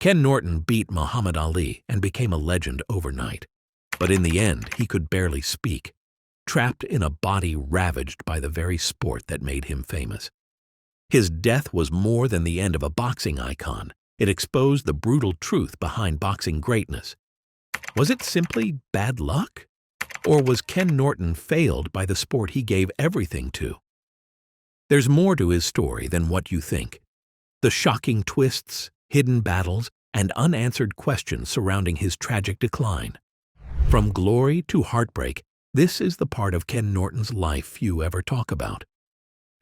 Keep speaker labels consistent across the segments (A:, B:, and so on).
A: Ken Norton beat Muhammad Ali and became a legend overnight. But in the end, he could barely speak, trapped in a body ravaged by the very sport that made him famous. His death was more than the end of a boxing icon. It exposed the brutal truth behind boxing greatness. Was it simply bad luck? Or was Ken Norton failed by the sport he gave everything to? There's more to his story than what you think. The shocking twists, hidden battles, and unanswered questions surrounding his tragic decline. From glory to heartbreak, this is the part of Ken Norton's life few ever talk about.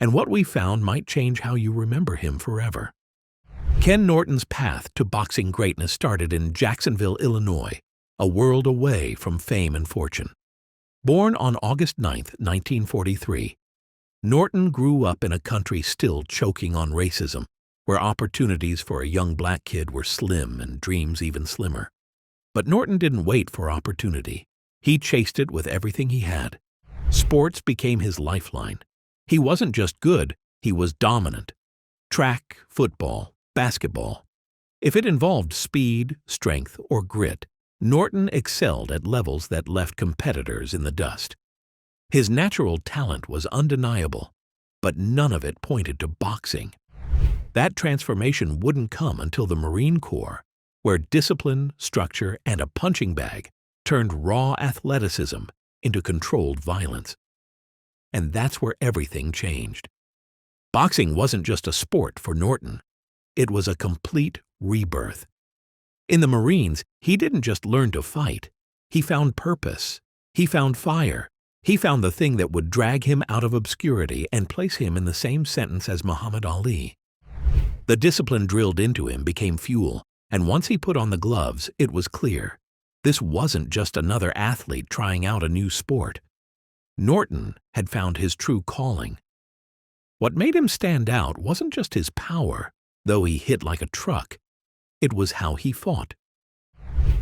A: And what we found might change how you remember him forever. Ken Norton's path to boxing greatness started in Jacksonville, Illinois, a world away from fame and fortune. Born on August 9, 1943, Norton grew up in a country still choking on racism, where opportunities for a young black kid were slim and dreams even slimmer. But Norton didn't wait for opportunity. He chased it with everything he had. Sports became his lifeline. He wasn't just good, he was dominant. Track, football, basketball. If it involved speed, strength, or grit, Norton excelled at levels that left competitors in the dust. His natural talent was undeniable, but none of it pointed to boxing. That transformation wouldn't come until the Marine Corps, where discipline, structure, and a punching bag turned raw athleticism into controlled violence. And that's where everything changed. Boxing wasn't just a sport for Norton. It was a complete rebirth. In the Marines, he didn't just learn to fight. He found purpose. He found fire. He found the thing that would drag him out of obscurity and place him in the same sentence as Muhammad Ali. The discipline drilled into him became fuel, and once he put on the gloves, it was clear. This wasn't just another athlete trying out a new sport. Norton had found his true calling. What made him stand out wasn't just his power, though he hit like a truck. It was how he fought.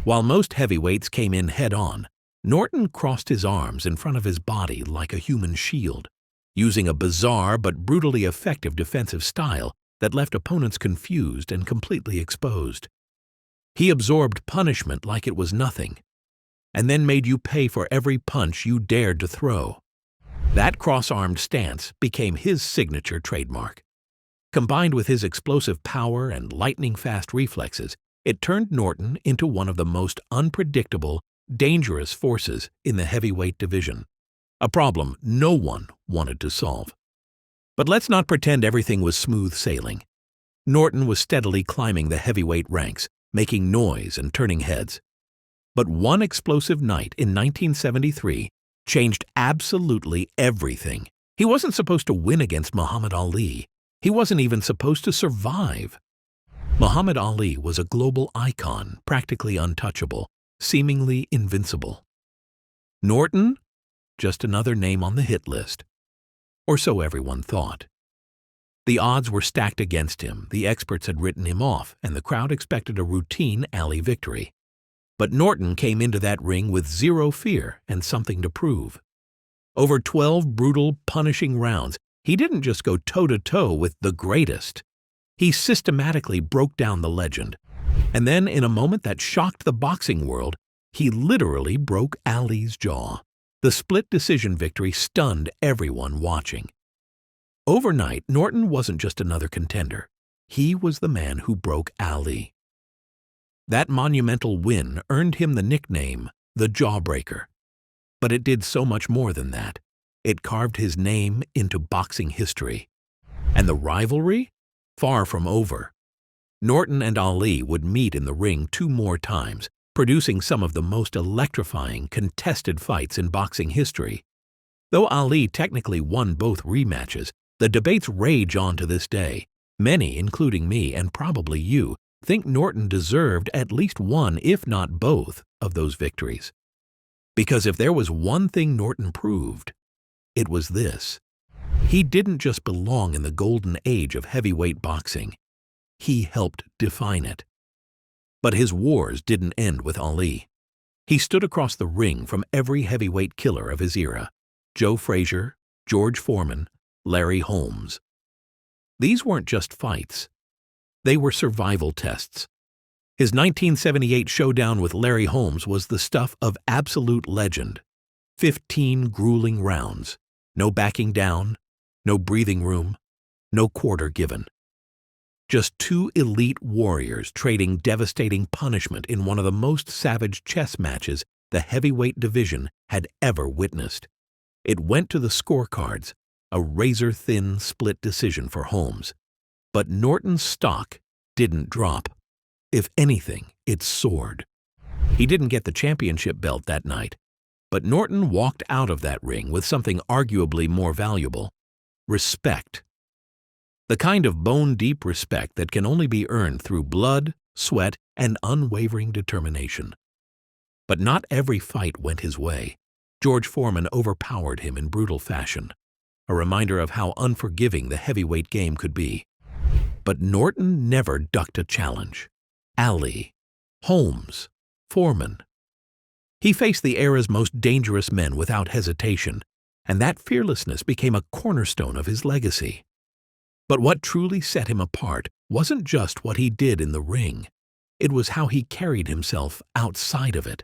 A: While most heavyweights came in head-on, Norton crossed his arms in front of his body like a human shield, using a bizarre but brutally effective defensive style that left opponents confused and completely exposed. He absorbed punishment like it was nothing, and then made you pay for every punch you dared to throw. That cross-armed stance became his signature trademark. Combined with his explosive power and lightning-fast reflexes, it turned Norton into one of the most unpredictable, dangerous forces in the heavyweight division, a problem no one wanted to solve. But let's not pretend everything was smooth sailing. Norton was steadily climbing the heavyweight ranks, making noise and turning heads. But one explosive night in 1973 changed absolutely everything. He wasn't supposed to win against Muhammad Ali. He wasn't even supposed to survive. Muhammad Ali was a global icon, practically untouchable, seemingly invincible. Norton? Just another name on the hit list. Or so everyone thought. The odds were stacked against him, the experts had written him off, and the crowd expected a routine Ali victory. But Norton came into that ring with zero fear and something to prove. Over 12 brutal, punishing rounds, he didn't just go toe-to-toe with the greatest. He systematically broke down the legend. And then, in a moment that shocked the boxing world, he literally broke Ali's jaw. The split decision victory stunned everyone watching. Overnight, Norton wasn't just another contender. He was the man who broke Ali. That monumental win earned him the nickname, the Jawbreaker. But it did so much more than that. It carved his name into boxing history. And the rivalry? Far from over. Norton and Ali would meet in the ring 2 more times, producing some of the most electrifying, contested fights in boxing history. Though Ali technically won both rematches, the debates rage on to this day. Many, including me and probably you, think Norton deserved at least one, if not both, of those victories. Because if there was one thing Norton proved, it was this. He didn't just belong in the golden age of heavyweight boxing. He helped define it. But his wars didn't end with Ali. He stood across the ring from every heavyweight killer of his era: Joe Frazier, George Foreman, Larry Holmes. These weren't just fights. They were survival tests. His 1978 showdown with Larry Holmes was the stuff of absolute legend. 15 grueling rounds, no backing down, no breathing room, no quarter given. Just two elite warriors trading devastating punishment in one of the most savage chess matches the heavyweight division had ever witnessed. It went to the scorecards, a razor-thin split decision for Holmes. But Norton's stock didn't drop. If anything, it soared. He didn't get the championship belt that night, but Norton walked out of that ring with something arguably more valuable: respect. The kind of bone-deep respect that can only be earned through blood, sweat, and unwavering determination. But not every fight went his way. George Foreman overpowered him in brutal fashion, a reminder of how unforgiving the heavyweight game could be. But Norton never ducked a challenge. Ali, Holmes, Foreman. He faced the era's most dangerous men without hesitation, and that fearlessness became a cornerstone of his legacy. But what truly set him apart wasn't just what he did in the ring. It was how he carried himself outside of it.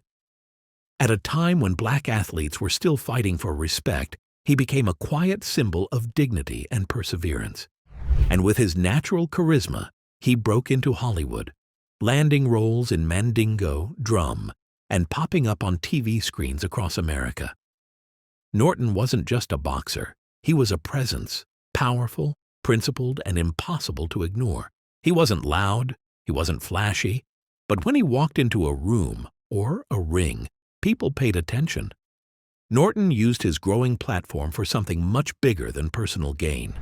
A: At a time when black athletes were still fighting for respect, he became a quiet symbol of dignity and perseverance. And with his natural charisma, he broke into Hollywood, landing roles in Mandingo, Drum, and popping up on TV screens across America. Norton wasn't just a boxer. He was a presence, powerful, principled, and impossible to ignore. He wasn't loud, he wasn't flashy, but when he walked into a room or a ring, people paid attention. Norton used his growing platform for something much bigger than personal gain.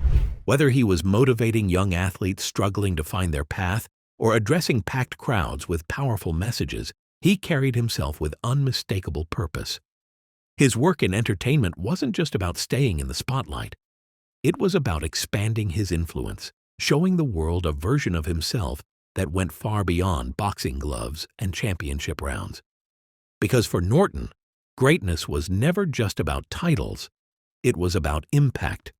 A: Whether he was motivating young athletes struggling to find their path or addressing packed crowds with powerful messages, he carried himself with unmistakable purpose. His work in entertainment wasn't just about staying in the spotlight. It was about expanding his influence, showing the world a version of himself that went far beyond boxing gloves and championship rounds. Because for Norton, greatness was never just about titles. It was about impact.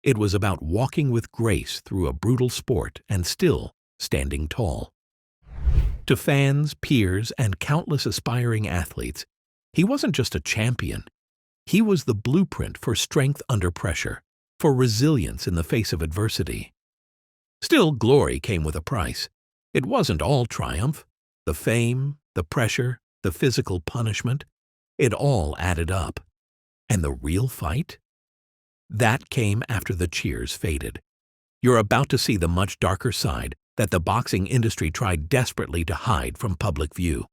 A: It was about walking with grace through a brutal sport and still standing tall. To fans, peers, and countless aspiring athletes, he wasn't just a champion. He was the blueprint for strength under pressure, for resilience in the face of adversity. Still, glory came with a price. It wasn't all triumph. The fame, the pressure, the physical punishment, it all added up. And the real fight? That came after the cheers faded. You're about to see the much darker side that the boxing industry tried desperately to hide from public view.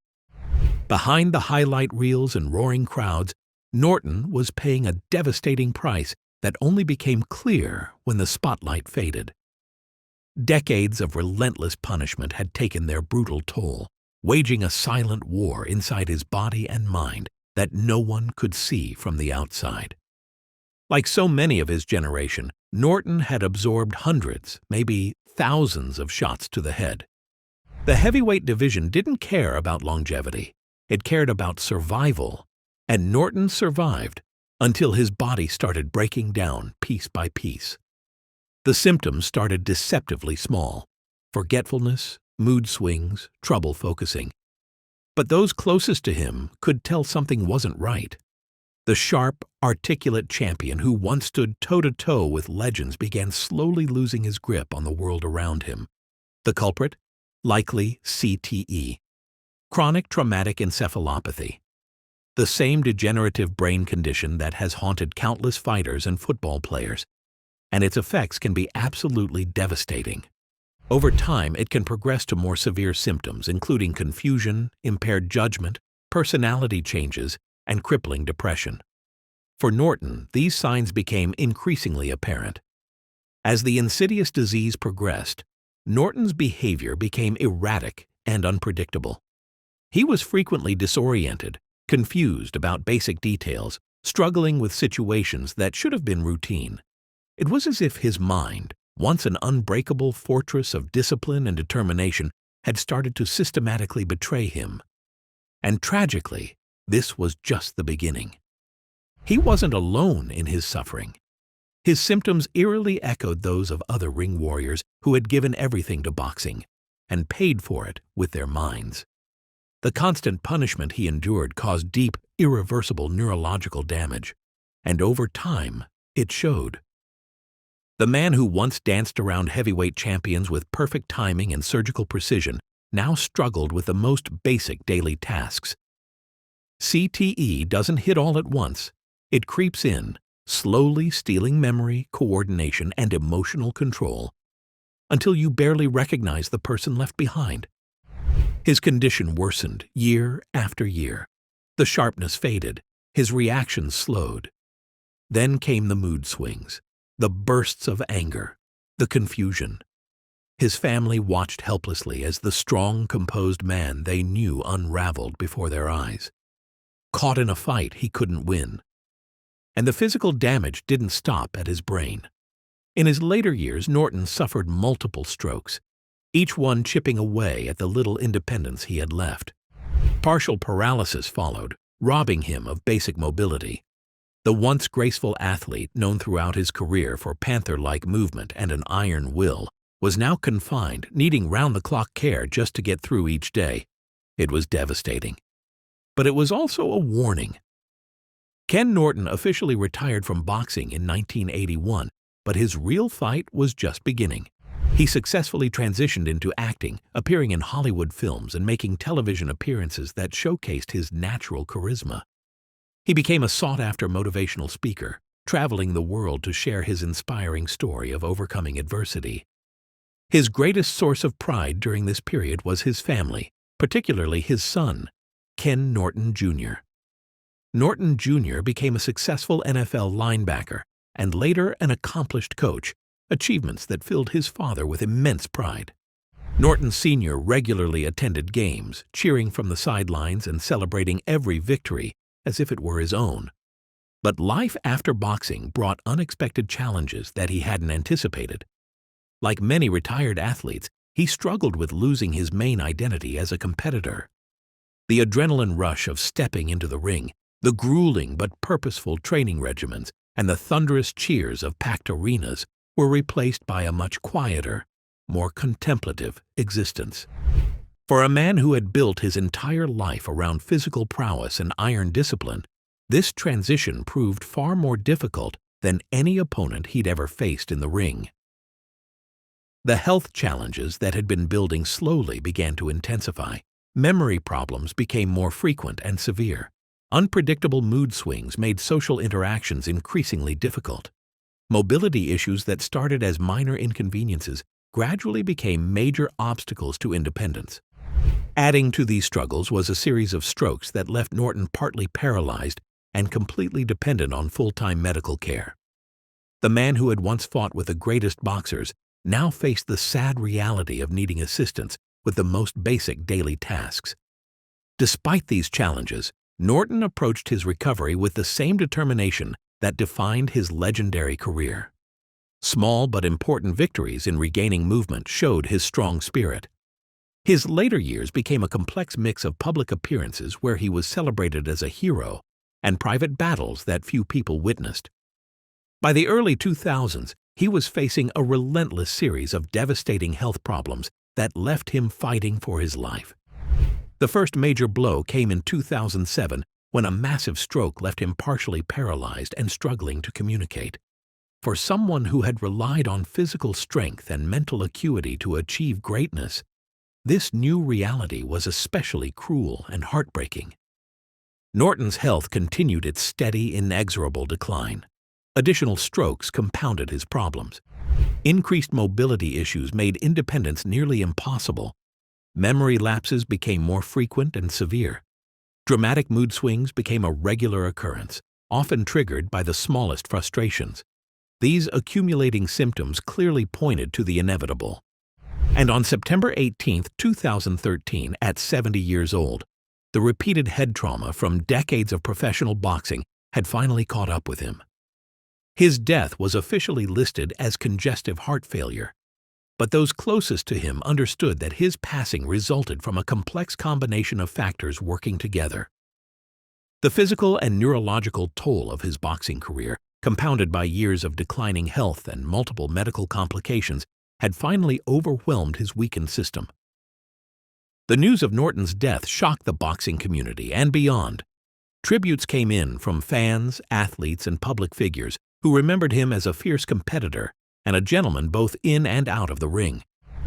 A: Behind the highlight reels and roaring crowds, Norton was paying a devastating price that only became clear when the spotlight faded. Decades of relentless punishment had taken their brutal toll, waging a silent war inside his body and mind that no one could see from the outside. Like so many of his generation, Norton had absorbed hundreds, maybe thousands of shots to the head. The heavyweight division didn't care about longevity. It cared about survival, and Norton survived until his body started breaking down piece by piece. The symptoms started deceptively small: forgetfulness, mood swings, trouble focusing. But those closest to him could tell something wasn't right. The sharp, articulate champion who once stood toe-to-toe with legends began slowly losing his grip on the world around him. The culprit? Likely CTE, chronic traumatic encephalopathy, the same degenerative brain condition that has haunted countless fighters and football players, and its effects can be absolutely devastating. Over time, it can progress to more severe symptoms, including confusion, impaired judgment, personality changes, and crippling depression. For Norton, these signs became increasingly apparent. As the insidious disease progressed, Norton's behavior became erratic and unpredictable. He was frequently disoriented, confused about basic details, struggling with situations that should have been routine. It was as if his mind, once an unbreakable fortress of discipline and determination, had started to systematically betray him. And tragically, this was just the beginning. He wasn't alone in his suffering. His symptoms eerily echoed those of other ring warriors who had given everything to boxing, and paid for it with their minds. The constant punishment he endured caused deep, irreversible neurological damage, and over time, it showed. The man who once danced around heavyweight champions with perfect timing and surgical precision now struggled with the most basic daily tasks. CTE doesn't hit all at once. It creeps in, slowly stealing memory, coordination, and emotional control, until you barely recognize the person left behind. His condition worsened year after year. The sharpness faded, his reactions slowed. Then came the mood swings, the bursts of anger, the confusion. His family watched helplessly as the strong, composed man they knew unraveled before their eyes. Caught in a fight he couldn't win. And the physical damage didn't stop at his brain. In his later years, Norton suffered multiple strokes, each one chipping away at the little independence he had left. Partial paralysis followed, robbing him of basic mobility. The once graceful athlete, known throughout his career for panther-like movement and an iron will, was now confined, needing round-the-clock care just to get through each day. It was devastating. But it was also a warning. Ken Norton officially retired from boxing in 1981, but his real fight was just beginning. He successfully transitioned into acting, appearing in Hollywood films and making television appearances that showcased his natural charisma. He became a sought-after motivational speaker, traveling the world to share his inspiring story of overcoming adversity. His greatest source of pride during this period was his family, particularly his son, Ken Norton Jr. Norton Jr. became a successful NFL linebacker and later an accomplished coach, achievements that filled his father with immense pride. Norton Sr. regularly attended games, cheering from the sidelines and celebrating every victory as if it were his own. But life after boxing brought unexpected challenges that he hadn't anticipated. Like many retired athletes, he struggled with losing his main identity as a competitor. The adrenaline rush of stepping into the ring, the grueling but purposeful training regimens, and the thunderous cheers of packed arenas were replaced by a much quieter, more contemplative existence. For a man who had built his entire life around physical prowess and iron discipline, this transition proved far more difficult than any opponent he'd ever faced in the ring. The health challenges that had been building slowly began to intensify. Memory problems became more frequent and severe. Unpredictable mood swings made social interactions increasingly difficult. Mobility issues that started as minor inconveniences gradually became major obstacles to independence. Adding to these struggles was a series of strokes that left Norton partly paralyzed and completely dependent on full-time medical care. The man who had once fought with the greatest boxers now faced the sad reality of needing assistance with the most basic daily tasks. Despite these challenges, Norton approached his recovery with the same determination that defined his legendary career. Small but important victories in regaining movement showed his strong spirit. His later years became a complex mix of public appearances where he was celebrated as a hero and private battles that few people witnessed. By the early 2000s, he was facing a relentless series of devastating health problems that left him fighting for his life. The first major blow came in 2007 when a massive stroke left him partially paralyzed and struggling to communicate. For someone who had relied on physical strength and mental acuity to achieve greatness, this new reality was especially cruel and heartbreaking. Norton's health continued its steady, inexorable decline. Additional strokes compounded his problems. Increased mobility issues made independence nearly impossible. Memory lapses became more frequent and severe. Dramatic mood swings became a regular occurrence, often triggered by the smallest frustrations. These accumulating symptoms clearly pointed to the inevitable. And on September 18, 2013, at 70 years old, the repeated head trauma from decades of professional boxing had finally caught up with him. His death was officially listed as congestive heart failure, but those closest to him understood that his passing resulted from a complex combination of factors working together. The physical and neurological toll of his boxing career, compounded by years of declining health and multiple medical complications, had finally overwhelmed his weakened system. The news of Norton's death shocked the boxing community and beyond. Tributes came in from fans, athletes, and public figures who remembered him as a fierce competitor and a gentleman both in and out of the ring.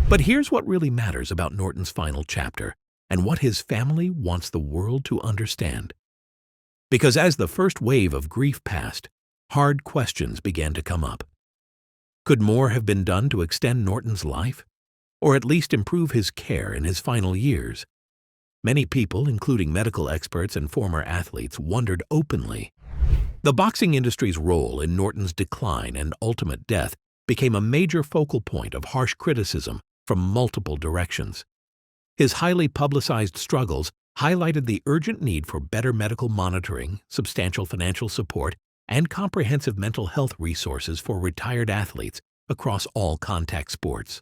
A: But here's what really matters about Norton's final chapter and what his family wants the world to understand. Because as the first wave of grief passed, hard questions began to come up. Could more have been done to extend Norton's life, or at least improve his care in his final years? Many people, including medical experts and former athletes, wondered openly. The boxing industry's role in Norton's decline and ultimate death became a major focal point of harsh criticism from multiple directions. His highly publicized struggles highlighted the urgent need for better medical monitoring, substantial financial support, and comprehensive mental health resources for retired athletes across all contact sports.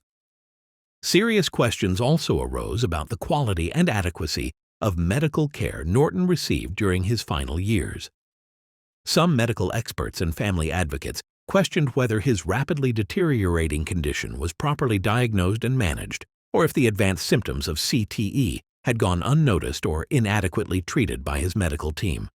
A: Serious questions also arose about the quality and adequacy of medical care Norton received during his final years. Some medical experts and family advocates questioned whether his rapidly deteriorating condition was properly diagnosed and managed, or if the advanced symptoms of CTE had gone unnoticed or inadequately treated by his medical team.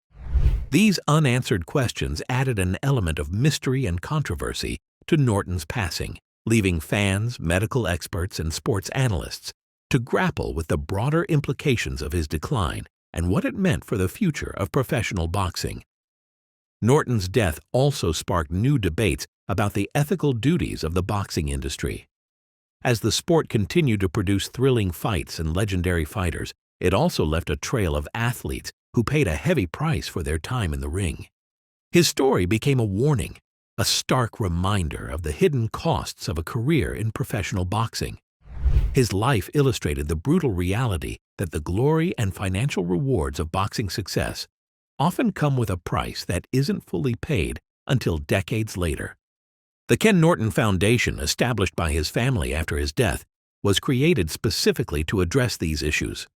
A: These unanswered questions added an element of mystery and controversy to Norton's passing, leaving fans, medical experts, and sports analysts to grapple with the broader implications of his decline and what it meant for the future of professional boxing. Norton's death also sparked new debates about the ethical duties of the boxing industry. As the sport continued to produce thrilling fights and legendary fighters, it also left a trail of athletes who paid a heavy price for their time in the ring. His story became a warning, a stark reminder of the hidden costs of a career in professional boxing. His life illustrated the brutal reality that the glory and financial rewards of boxing success often come with a price that isn't fully paid until decades later. The Ken Norton Foundation, established by his family after his death, was created specifically to address these issues.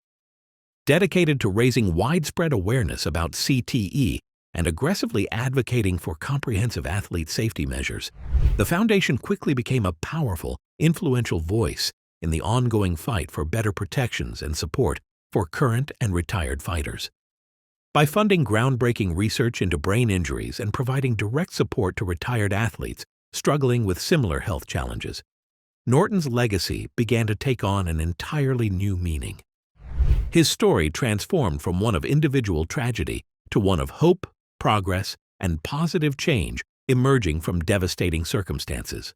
A: Dedicated to raising widespread awareness about CTE and aggressively advocating for comprehensive athlete safety measures, the foundation quickly became a powerful, influential voice in the ongoing fight for better protections and support for current and retired fighters. By funding groundbreaking research into brain injuries and providing direct support to retired athletes struggling with similar health challenges, Norton's legacy began to take on an entirely new meaning. His story transformed from one of individual tragedy to one of hope, progress, and positive change emerging from devastating circumstances.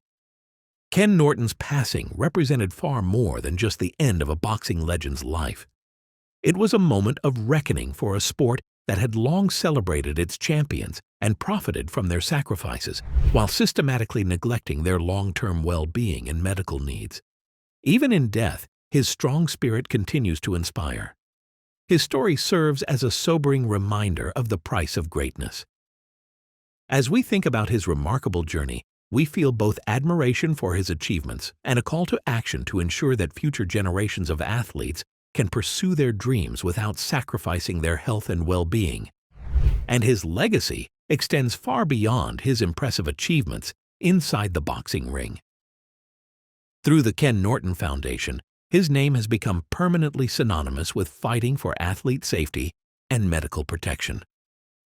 A: Ken Norton's passing represented far more than just the end of a boxing legend's life. It was a moment of reckoning for a sport that had long celebrated its champions and profited from their sacrifices, while systematically neglecting their long-term well-being and medical needs. Even in death, his strong spirit continues to inspire. His story serves as a sobering reminder of the price of greatness. As we think about his remarkable journey, we feel both admiration for his achievements and a call to action to ensure that future generations of athletes can pursue their dreams without sacrificing their health and well-being. And his legacy extends far beyond his impressive achievements inside the boxing ring. Through the Ken Norton Foundation, his name has become permanently synonymous with fighting for athlete safety and medical protection.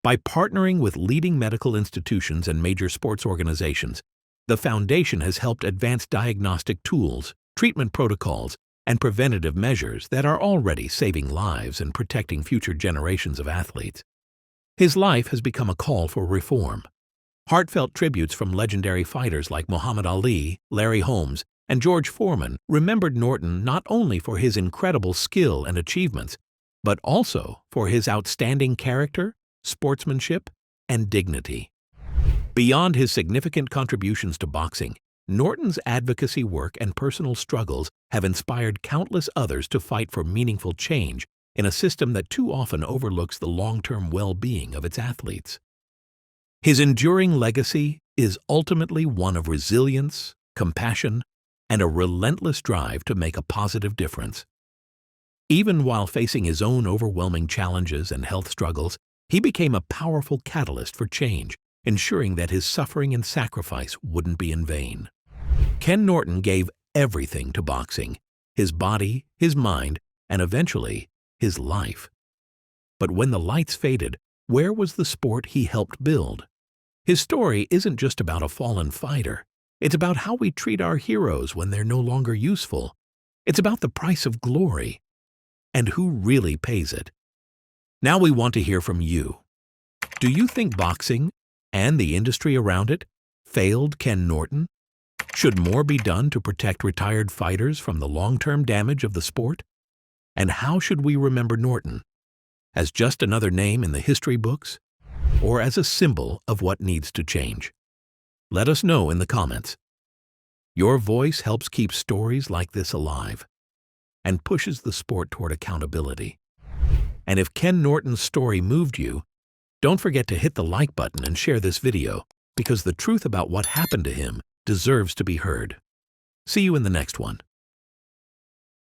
A: By partnering with leading medical institutions and major sports organizations, the foundation has helped advance diagnostic tools, treatment protocols, and preventative measures that are already saving lives and protecting future generations of athletes. His life has become a call for reform. Heartfelt tributes from legendary fighters like Muhammad Ali, Larry Holmes, and George Foreman remembered Norton not only for his incredible skill and achievements, but also for his outstanding character, sportsmanship, and dignity. Beyond his significant contributions to boxing, Norton's advocacy work and personal struggles have inspired countless others to fight for meaningful change in a system that too often overlooks the long-term well-being of its athletes. His enduring legacy is ultimately one of resilience, compassion, and a relentless drive to make a positive difference. Even while facing his own overwhelming challenges and health struggles, he became a powerful catalyst for change, ensuring that his suffering and sacrifice wouldn't be in vain. Ken Norton gave everything to boxing: his body, his mind, and eventually, his life. But when the lights faded, where was the sport he helped build? His story isn't just about a fallen fighter. It's about how we treat our heroes when they're no longer useful. It's about the price of glory and who really pays it. Now we want to hear from you. Do you think boxing and the industry around it failed Ken Norton? Should more be done to protect retired fighters from the long-term damage of the sport? And how should we remember Norton? As just another name in the history books, or as a symbol of what needs to change? Let us know in the comments. Your voice helps keep stories like this alive and pushes the sport toward accountability. And if Ken Norton's story moved you, don't forget to hit the like button and share this video, because the truth about what happened to him deserves to be heard. See you in the next one.